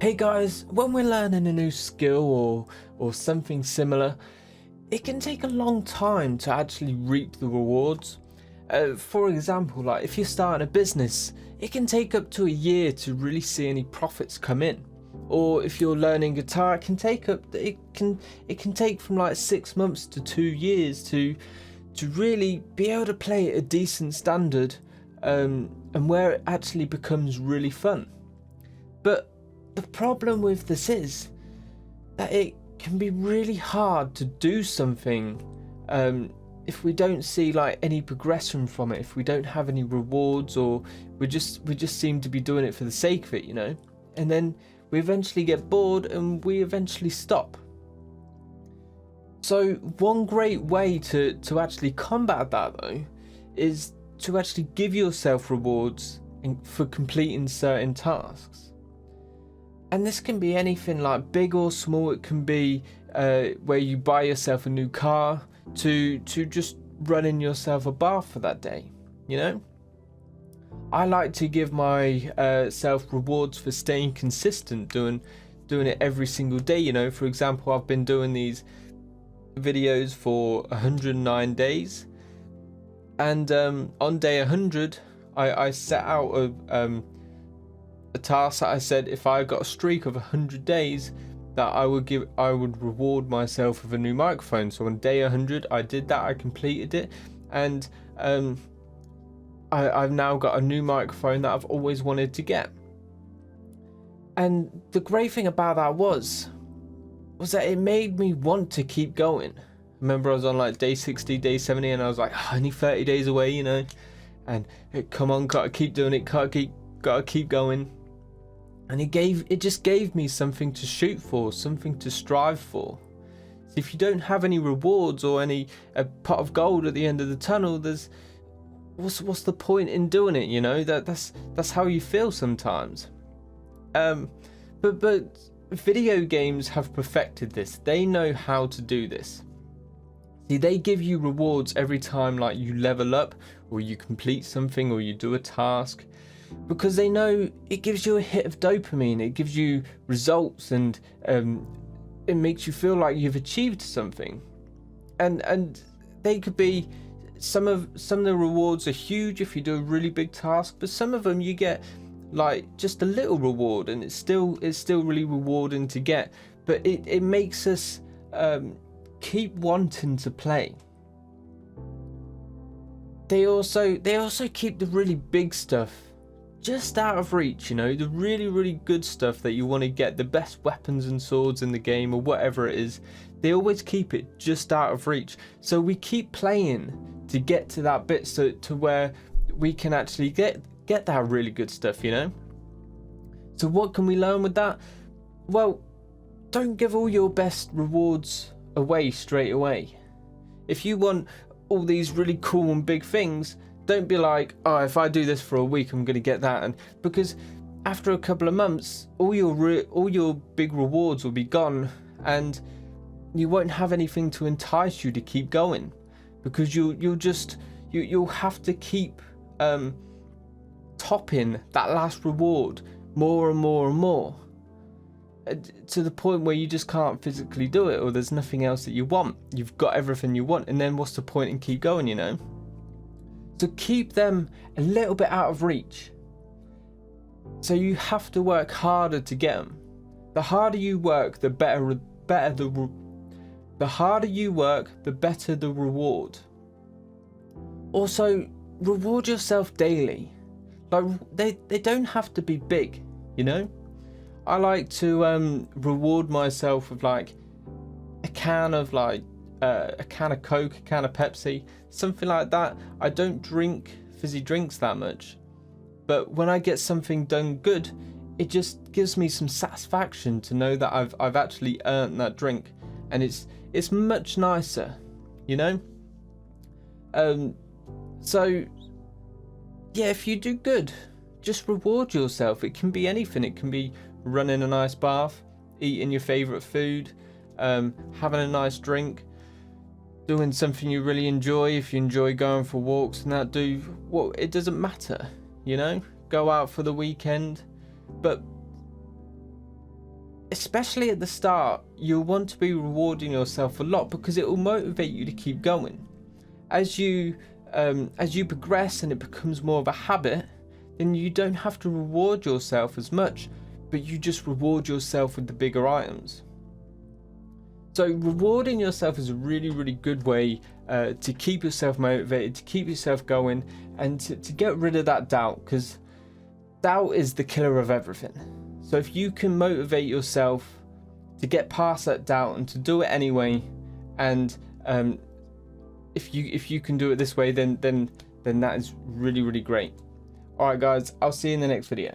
Hey guys, when we're learning a new skill or something similar, it can take a long time to actually reap the rewards. For example, like if you're starting a business, it can take up to a year to really see any profits come in. Or if you're learning guitar, it can take from like 6 months to 2 years to really be able to play at a decent standard, and where it actually becomes really fun. But the problem with this is that it can be really hard to do something if we don't see like any progression from it, if we don't have any rewards, or we just seem to be doing it for the sake of it, you know. And then we eventually get bored and we eventually stop. So one great way to actually combat that though is to actually give yourself rewards for completing certain tasks. And this can be anything like big or small. It can be where you buy yourself a new car, to just running yourself a bath for that day, you know. I like to give myself rewards for staying consistent, doing it every single day, you know. For example, I've been doing these videos for 109 days, and on day 100 I set out a task that I said if I got a streak of 100 days that I would reward myself with a new microphone. So on day 100 I did that, I completed it, and I've now got a new microphone that I've always wanted to get. And the great thing about that was that it made me want to keep going. Remember, I was on like day 60, day 70, and I was like, only 30 days away, you know, and come on, gotta keep doing it, gotta keep going. And it just gave me something to shoot for, something to strive for. So if you don't have any rewards or a pot of gold at the end of the tunnel, there's what's the point in doing it, you know? That's how you feel sometimes. But video games have perfected this. They know how to do this. See, they give you rewards every time like you level up, or you complete something, or you do a task, because they know it gives you a hit of dopamine, it gives you results, and it makes you feel like you've achieved something. And they could be, some of the rewards are huge if you do a really big task, but some of them you get like just a little reward, and it's still really rewarding to get, but it makes us keep wanting to play. They also keep the really big stuff just out of reach, you know, the really good stuff that you want to get, the best weapons and swords in the game or whatever it is. They always keep it just out of reach, so we keep playing to get to that bit, so to where we can actually get that really good stuff, you know. So what can we learn with that? Well, don't give all your best rewards away straight away. If you want all these really cool and big things, don't be like, oh, if I do this for a week I'm gonna get that, and because after a couple of months all your big rewards will be gone, and you won't have anything to entice you to keep going, because you'll have to keep topping that last reward more and more and more, to the point where you just can't physically do it, or there's nothing else that you want. You've got everything you want, and then what's the point in keep going, you know? So keep them a little bit out of reach. So you have to work harder to get them. The harder you work, the better the reward. Also, reward yourself daily. Like they don't have to be big, you know. I like to reward myself with like a can of Coke, a can of Pepsi, something like that. I don't drink fizzy drinks that much, but when I get something done good, it just gives me some satisfaction to know that I've actually earned that drink, and it's much nicer, you know. So yeah, if you do good, just reward yourself. It can be anything. It can be running a nice bath, eating your favorite food, having a nice drink, doing something you really enjoy. If you enjoy going for walks and that, it doesn't matter, you know. Go out for the weekend, but especially at the start, you'll want to be rewarding yourself a lot because it will motivate you to keep going. As you progress and it becomes more of a habit, then you don't have to reward yourself as much, but you just reward yourself with the bigger items. So rewarding yourself is a really, really good way to keep yourself motivated, to keep yourself going, and to get rid of that doubt, because doubt is the killer of everything. So if you can motivate yourself to get past that doubt and to do it anyway, and if you can do it this way, then that is really, really great. All right, guys, I'll see you in the next video.